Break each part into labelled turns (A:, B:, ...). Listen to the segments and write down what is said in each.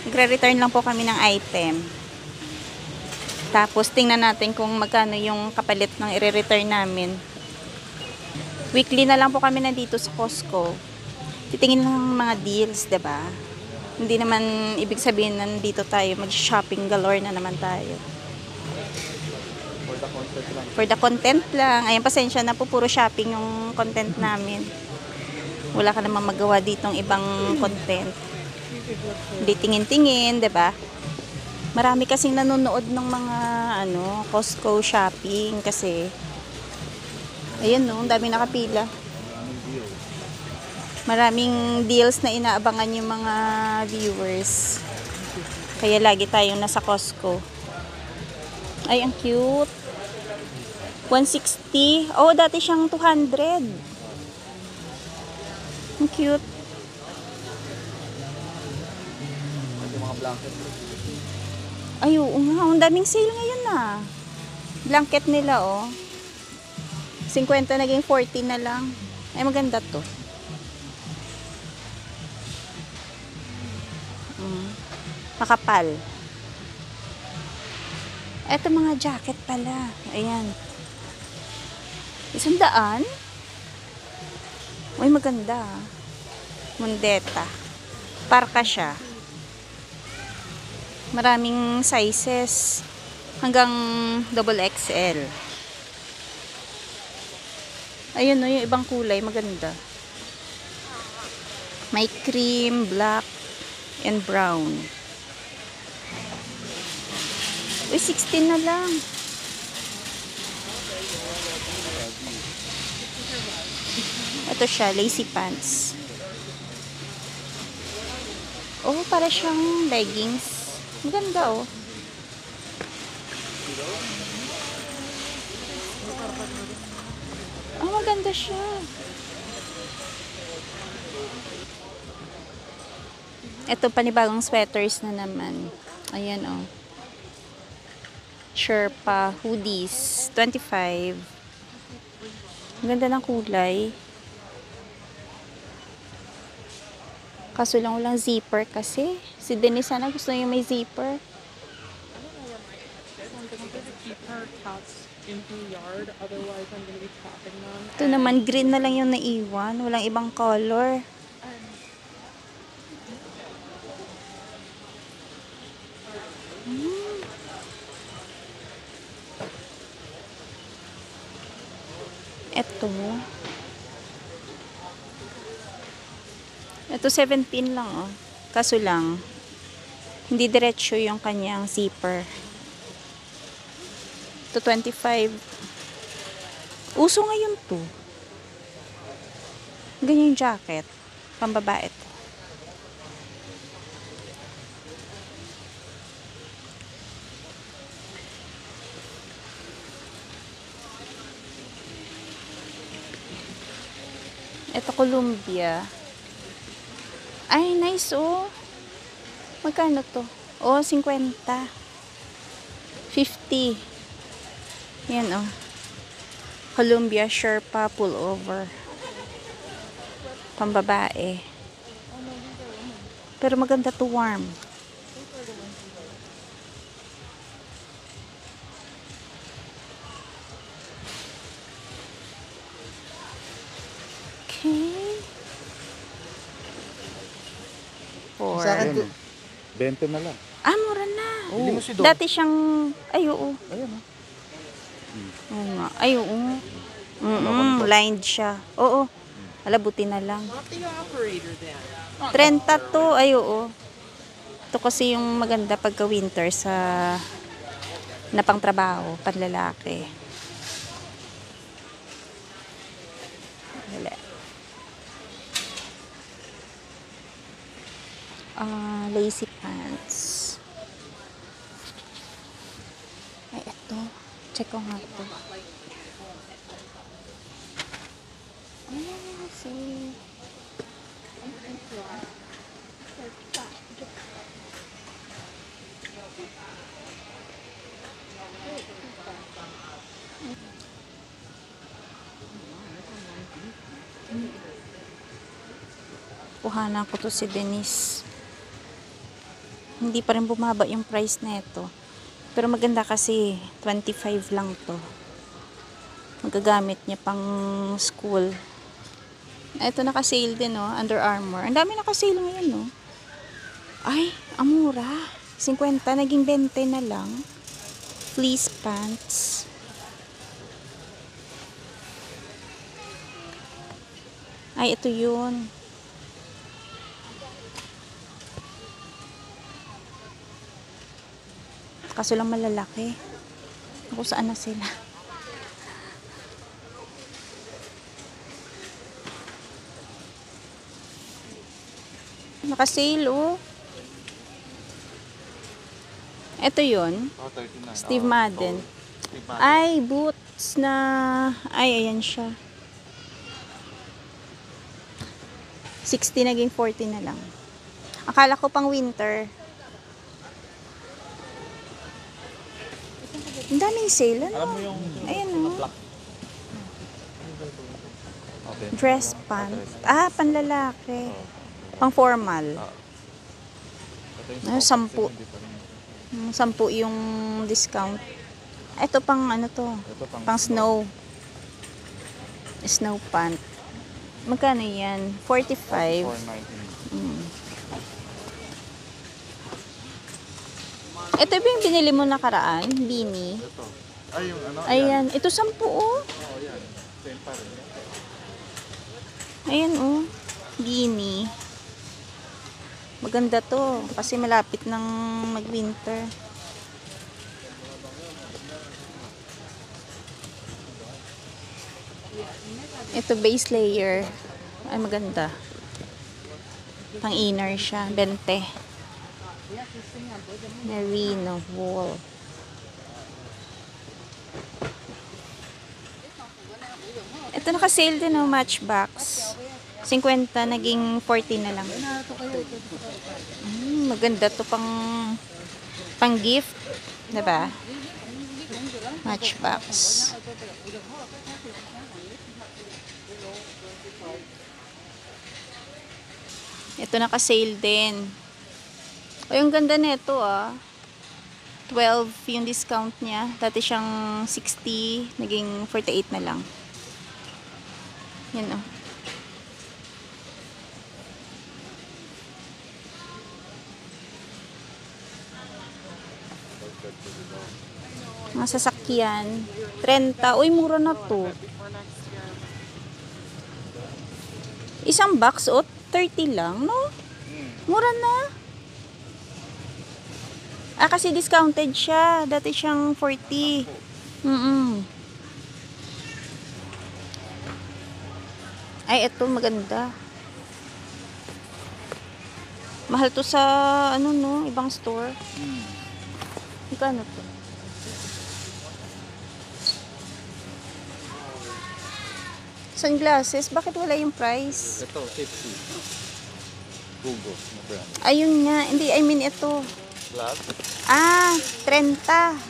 A: Magre-return lang po kami ng item. Tapos, tingnan natin kung magkano yung kapalit ng i-return namin. Weekly na lang po kami nandito sa Costco. Titingin lang ng mga deals, 'di ba? Hindi naman ibig sabihin nandito tayo mag-shopping galore na naman tayo. For the content lang. Ayun, pasensya na po, puro shopping yung content namin. Wala ka namang magawa ditong ibang content. Hindi tingin-tingin, 'di ba? Marami kasing nanonood ng mga Costco shopping kasi ayun no, ang daming nakapila. Maraming deals na inaabangan yung mga viewers. Kaya lagi tayong nasa Costco. Ay, ang cute. 160. Oh, dati siyang 200. Ang cute. Ay, oo nga. Ang daming sale ngayon na. Blanket nila, oh. 50 naging 40 na lang. Ay, maganda to. Makapal. Eto mga jacket pala. Ayan. 100? Uy, maganda. Mundeta. Parka siya. Maraming sizes. Hanggang XXL. Ayun no, yung ibang kulay. Maganda. May cream, black, and brown. Uy, 16 na lang. Ito siya, lacy pants. Oh, para siyang leggings. Maganda, oh. Oh, maganda siya. Ito, panibagong sweaters na naman. Ayan, oh. Sherpa hoodies, 25. Ganda ng kulay. Kaso lang walang zipper kasi. Si Denise sana gusto niya may zipper. Ito naman, green na lang yung naiwan. Walang ibang color. Ito 17 lang, oh. Kaso lang hindi diretso yung kanyang zipper. Ito 25. Uso ngayon to. Ganyan yung jacket. Pambabae to. Ito Columbia. Ay, nice, oh. Magkano to? Oh, 50. 50. Yan, oh. Columbia Sherpa pullover. Pambabae. Pero maganda to, warm. Okay.
B: Sa akin to, 20 na lang.
A: Ah, mura na.
B: Hindi mo si Dom.
A: Dati siyang, ay, oo.
B: Ayan, ha?
A: Oo nga. Ay, oo. Lined siya. Oo. Alabuti na lang. 30 to. Ay, oo. Ito kasi yung maganda pagka winter sa na pang trabaho, panlalaki. Wala. Lacy pants. Ay, ito. Check ko nga ito. See. Kuhanan ko to si Denise. Hindi pa rin bumaba yung price na ito. Pero maganda kasi 25 lang to. Magagamit niya pang school. Ito naka-sale din, no? Under Armour. Ang dami naka-sale ngayon, no? Ay, ang mura. 50, naging 20 na lang. Fleece pants. Ay, ito yun. Kaso lang malalaki. Kung saan na sila. Naka-sale, oh. Ito yun.
B: Oh, 39.
A: Steve
B: Oh,
A: Madden.
B: oh, Steve Madden.
A: Ay, boots na... Ay, ayan siya. 60 naging 40 na lang. Akala ko pang winter. Ang daming sale,
B: Alam
A: ano?
B: mo yung
A: Ayan, oh.
B: black. Okay.
A: Dress pant. Ah, panlalaki. Pang formal.
B: Ito yung
A: Ano, 10.
B: hindi pa rin.
A: 10 yung discount. Ito pang ano to?
B: Ito
A: Pang snow. Snow pant. Magkano yan? 45.
B: 419.
A: Mm. Ito ba yung binili mo nakaraan? Beanie.
B: Ito. Ay, yung ano?
A: Ayan. Ito 10, oh.
B: Oh, yan. Same pa rin.
A: Ayan, oh. Beanie. Maganda to. Kasi malapit ng mag-winter. Ito base layer. Ay, maganda. Pang inner siya. 20. Merino wool. Ito naka-sale din, oh, Matchbox. 50 naging 40 na lang. Maganda to pang gift, 'di ba? Matchbox. Ito naka-sale din. O, yung ganda nito, ah. 12 yung discount niya. Dati siyang 60, naging 48 na lang. Yan, oh. Mga sasakyan. 30. Uy, mura na to. Isang box, oh, 30 lang, no? Mura na. Ah, kasi discounted siya. Dati siyang 40. Ay, ito maganda. Mahal to sa, ano, no? Ibang store. Magkano to? Sunglasses, bakit wala yung price?
B: Ito, 50. Google na brand.
A: Ayun nga, hindi, I mean ito.
B: Black?
A: Ah, 30.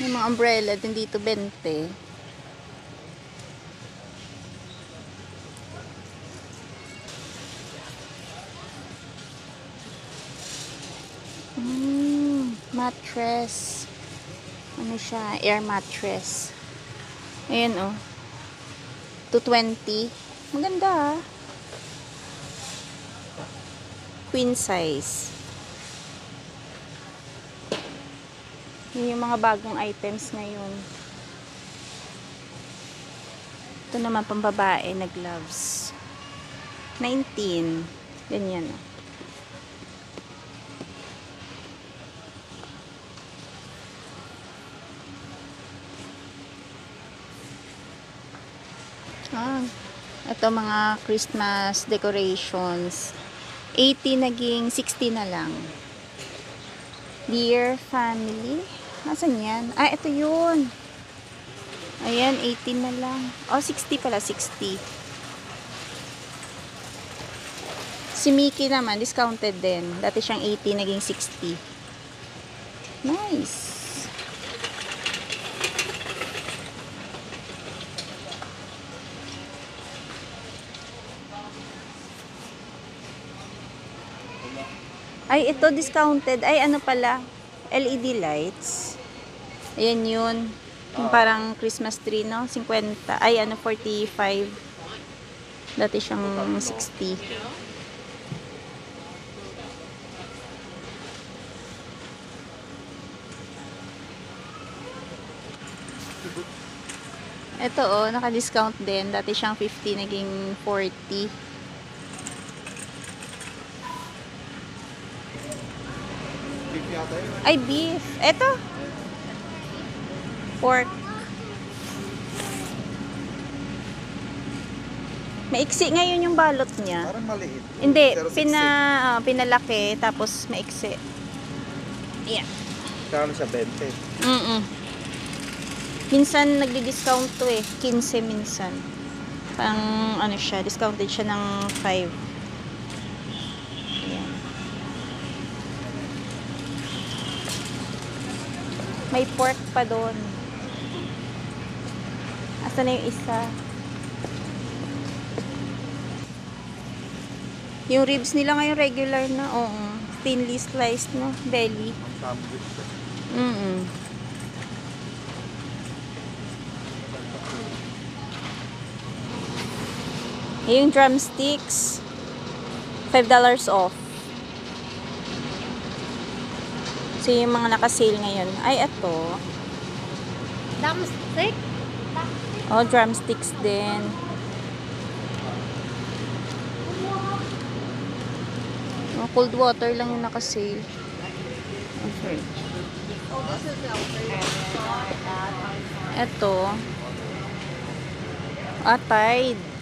A: Yung mga umbrella din dito, 20. Mattress. Ano siya? Air mattress. Ayan, oh. 220. Maganda, ah. Queen size. Yun yung mga bagong items ngayon. Ito naman pambabae na gloves. 19. Ganyan, oh. Ito mga Christmas decorations. 80 naging 60 na lang. Dear family. Nasaan yan? Ah, ito yun. Ayan, 18 na lang. Oh, 60 pala, 60. Si Mickey naman, discounted din. Dati siyang 80, naging 60. Nice. Ay, ito discounted. Ay, ano pala? LED lights. Ayan yun. Yung parang Christmas tree, no? 50. Ay, ano, 45. Dati siyang 60. Ito, oh, naka-discount din. Dati siyang 50, naging 40.
B: Beef yata yun.
A: Ay, beef. Ito. Pork. Maiksi ngayon yung balot niya.
B: Parang maliit.
A: Hindi,
B: Pero siksik.
A: pinalaki, tapos maiksi. Ayan.
B: Kano siya 20.
A: Minsan nagdi-discount to eh. 15 minsan. Pang ano siya, discounted siya ng 5. Ayan. May pork pa doon. Asa na yung isa? Yung ribs nila ngayon regular na. Oo. Thinly sliced na. Belly.
B: Ang sandwich ko.
A: Yung drumsticks, $5 off. So, yung mga naka-sale ngayon. Ay, ito.
C: Drumstick?
A: Oh, drumsticks din. Oh, cold water lang yung naka-sale. Okay. Ito. Tide.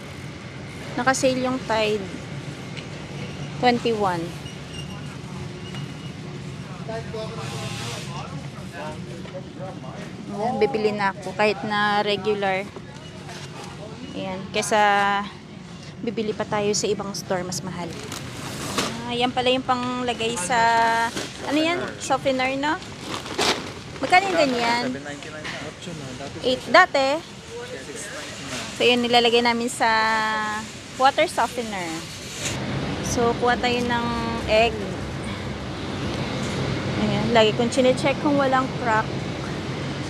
A: Naka-sale yung Tide. 21. Ayan, bibili na ako kahit na regular. Ayan, kesa bibili pa tayo sa ibang store mas mahal. Yan pala yung panglagay sa ano yan? Softener, no? Magkano yung ganyan?
B: 7.99 option na. Dati
A: 8 dati. So yun nilalagay namin sa water softener. So kuha tayo ng egg. Ayan, lagi kong chine-check kung walang crack.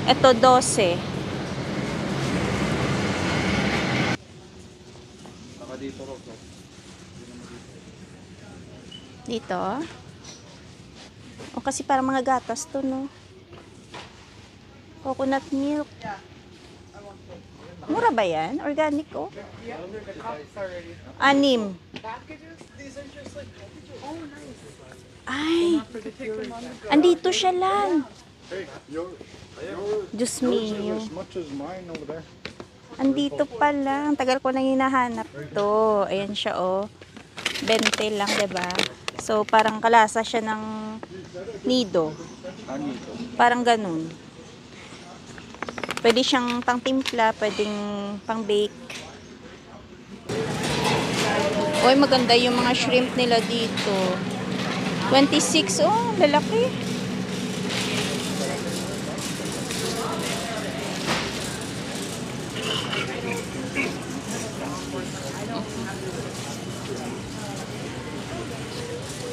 A: Ito 12.
B: naka dito ro.
A: Dito. O kasi parang mga gatas to, no? Coconut milk. Mura ba yan? Organic, oh. 6. Ay. Andito siya lang.
B: Hey,
A: Diyos mio.
B: as much as mine over there.
A: Andito pala. Ang tagal ko nang hinahanap to. Ayan siya, oh. 20 lang, diba? So, parang kalasa siya ng nido.
B: Ano ito?
A: Parang ganun. Pwede siyang pang timpla, pwedeng pang bake. Uy, maganda yung mga shrimp nila dito. 26, oh, lalaki.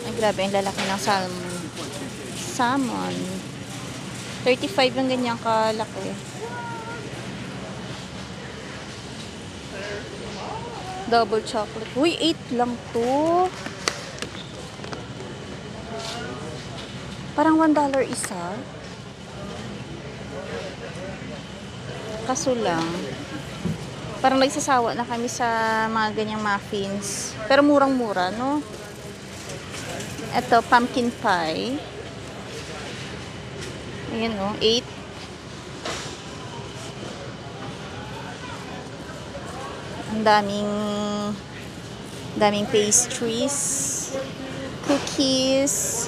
A: Ay, grabe, ang lalaki ng salmon. Salmon. 35 yung ganyan kalaki. Double chocolate. Uy, 8 lang to. Parang $1 isa. Kaso lang, parang nagsasawa na kami sa mga ganyang muffins. Pero murang-mura, no? Ito, pumpkin pie. Ayan, no? 8. Ang daming pastries, cookies.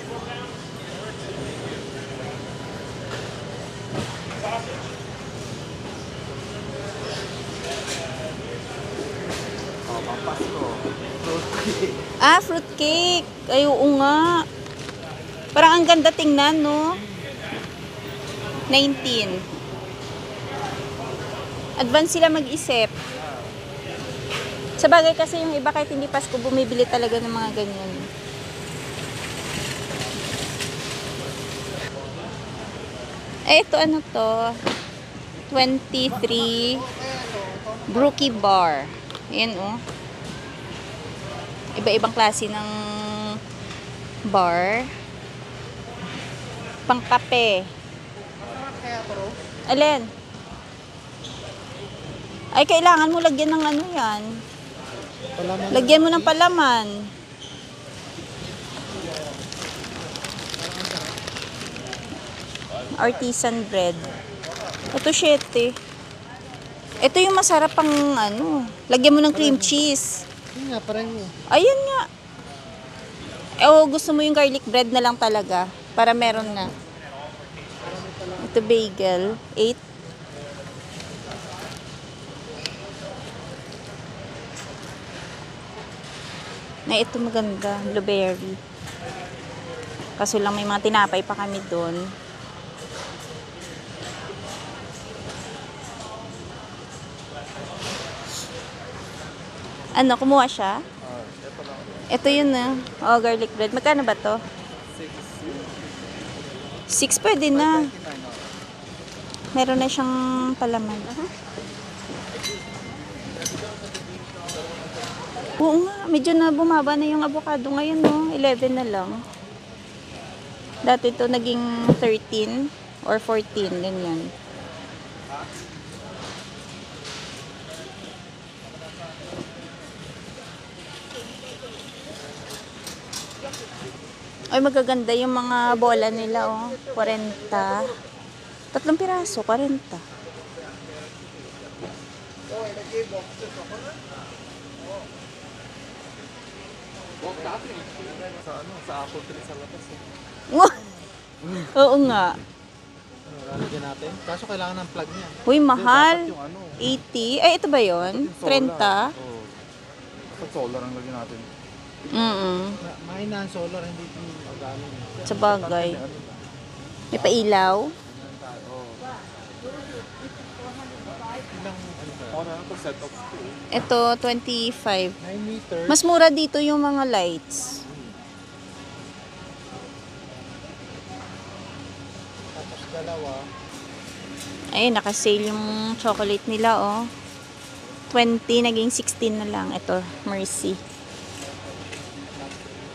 B: Oh, pampasko.
A: Fruit cake. Ay, oo nga. Parang ang ganda tingnan, no? 19. Advance sila mag-isip. Sa bagay kasi yung iba kahit hindi Pasko, bumibili talaga ng mga ganyan. Ito ano to? 23 Brookie Bar. Ayan oh. Iba-ibang klase ng bar. Pangkape. Alin? Ay, kailangan mo lagyan ng ano yan. Lagyan mo ng palaman. Artisan bread. Ito 7. Ito yung masarap pang ano. Lagyan mo ng cream cheese.
C: Yun nga, pareho.
A: Ayun nga. O gusto mo yung garlic bread na lang talaga. Para meron na. Ito bagel. 8. Na ito maganda. Blueberry. Kaso lang may mga tinapay pa kami doon. Ano, kumuha siya? Ito yun na. Oh, garlic bread. Magkano ba to? 6 pwede na. Meron na siyang palaman. Oo nga, medyo na bumaba na yung avocado ngayon, no? 11 na lang. Dati ito naging 13 or 14, ganyan. Ay, magaganda yung mga bola nila, oh. 40. 3 piraso, 40.
B: Sa Apple Tree sa labas.
A: Oo nga.
C: Lalagyan natin. Kaso kailangan ng plug niya.
A: Uy, mahal.
B: Yung ano,
A: 80. Ay, ito ba yun? 30?
B: Dapat solar ang lagyan natin.
C: Mahina ang solar, hindi ito magaling.
A: Sa bagay. May pailaw.
C: Ilang, ano ba?
B: Ako na lang ito set of 2.
A: Ito, 25.
C: 9 meters.
A: Mas mura dito yung mga lights.
C: Tapos dalawa.
A: Ay, naka-sale yung chocolate nila, oh. 20, naging 16 na lang. Ito, Mercy.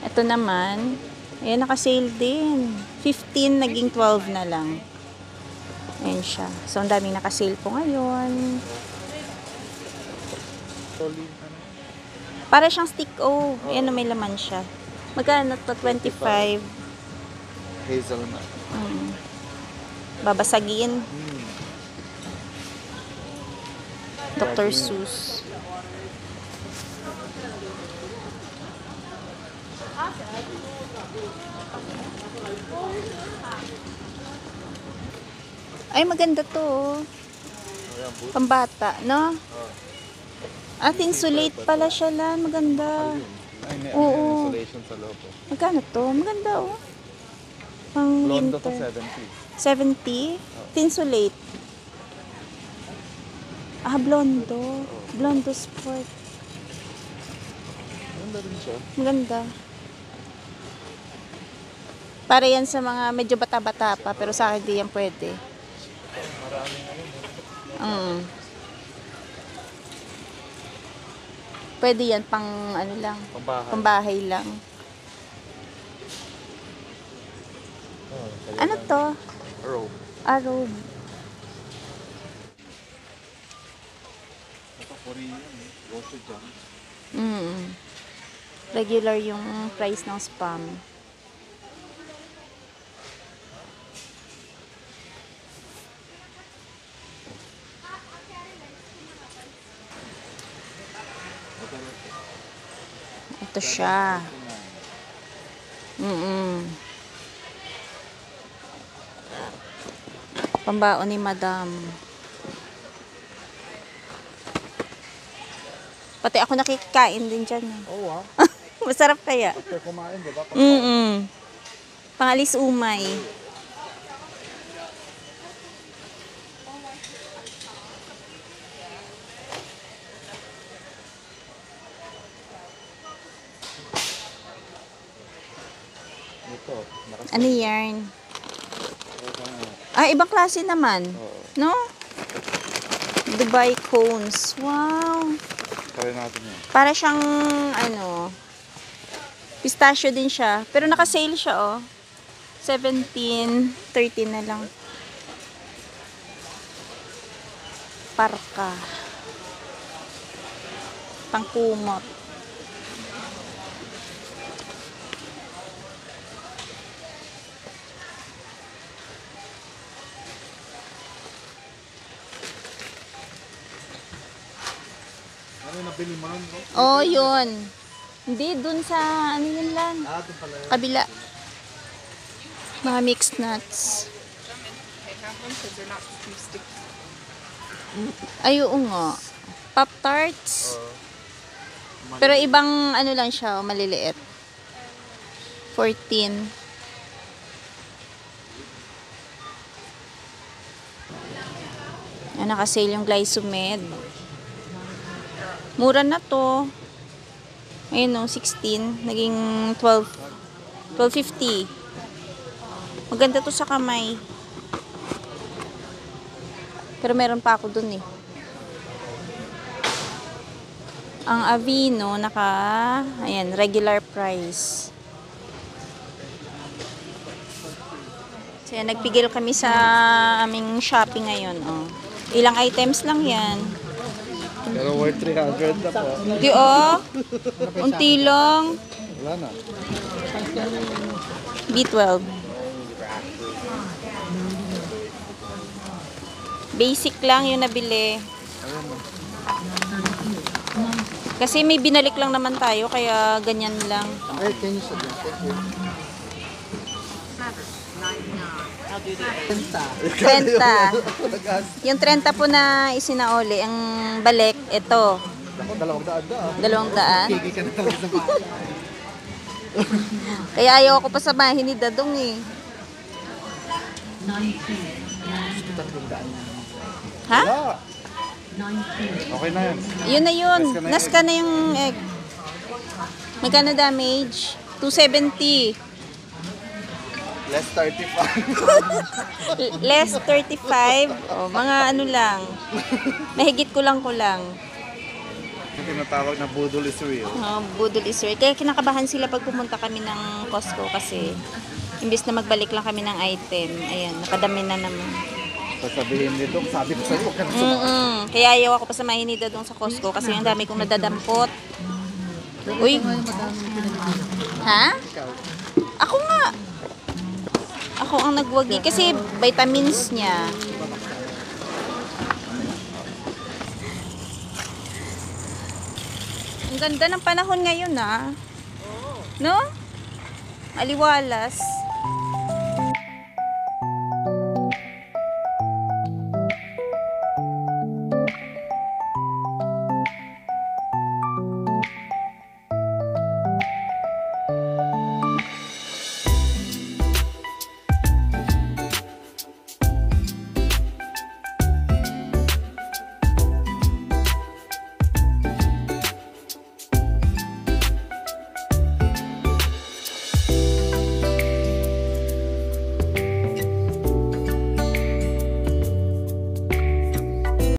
A: Ito naman, ayan, naka-sale din. 15, naging 12 na lang. Ayan siya. So, ang daming naka-sale po ngayon.
B: Solid.
A: Para siyang stick O. Ayan, may laman siya. Magkano to? 25.
B: Hazelnut.
A: Babasagin. Dr. Seuss. Ay, maganda to, oh. Pambata, no? At insulate pala siya lang. Maganda.
B: Ay, may
A: Oo.
B: insulation sa loob.
A: Magkano to? Maganda, oh. Pang
B: Blondo to
A: winter.
B: 70.
A: 70? Tinsulate. Ah, blondo. Blondo sport.
B: Ganda rin siya.
A: Maganda. Para yan sa mga medyo bata-bata pa, pero sa akin di yan pwede. Pwede yan pang ano lang,
B: Pambahay.
A: pambahay lang. Ano to?
B: Robe.
A: Robe.
B: Ito Korean. Rosho dyan.
A: Regular yung price ng spam. Ito siya. Pambaon ni Madam. Pati ako nakikain din dyan.
B: Oh, wow.
A: Masarap kaya.
B: After kumain, diba?
A: Pangalis umay.
B: Ito.
A: Ano yarn? Ah, ibang klase naman.
B: Oo.
A: No? Dubai cones. Wow.
B: Try natin yan.
A: Para siyang, ano, pistachio din siya. Pero naka-sale siya, oh. 17, 13 na lang. Parka. Pangkumot.
C: Ano yung nabili mo nun? No?
A: Oh, yun. Hindi, dun sa, ano yun lang.
C: Doon pala yun.
A: Kabila. Mga mixed nuts. Ay, oo nga. Pop-tarts. Pero ibang ano lang siya, oh, maliliit. 14. Naka-sale yung Glysomed. Mura na to. Ayun no, 16. Naging 12. 12.50. Maganda to sa kamay. Pero meron pa ako dun eh. Ang Aveeno ayan, regular price. So yan, nagpigil kami sa aming shopping ngayon. Oh. Ilang items lang yan.
B: Pero worth 300 na po.
A: Di oh. Unti lang.
B: Wala na.
A: B12. Basic lang yung nabili. Kasi may binalik lang naman tayo, kaya ganyan lang.
C: Ay, can you suggest? Thank you.
A: 30. Yung 30 po na isinauli, ang balik, ito.
C: Ako, 200
A: 200.
C: Kiki ka na talaga sa bahay.
A: Kaya ayaw ko pa samahin ni Dadong eh. Ha?
B: Wala. Okay na yan.
A: Yun na yun.
B: Nas ka na
A: Nas ka na yung egg. Magkano damage? 270.
B: Less 35.
A: Less 35. O, mga ano lang. Mahigit ko lang.
B: Yung tinatawag na budol is real.
A: Budol is real. Kaya kinakabahan sila pag pumunta kami ng Costco kasi imbis na magbalik lang kami ng item. Ayan, nakadami na naman.
B: Sasabihin nito, sabi ko sa'yo, huwag ka na sumama.
A: Kaya ayaw ako pasamahin ni Dadong sa Costco kasi ang dami kong nadadampot. Uy. Ha? Ako nga. Ako ang nagwagi kasi vitamins niya. Ang ganda ng panahon ngayon, ah. No? Aliwalas.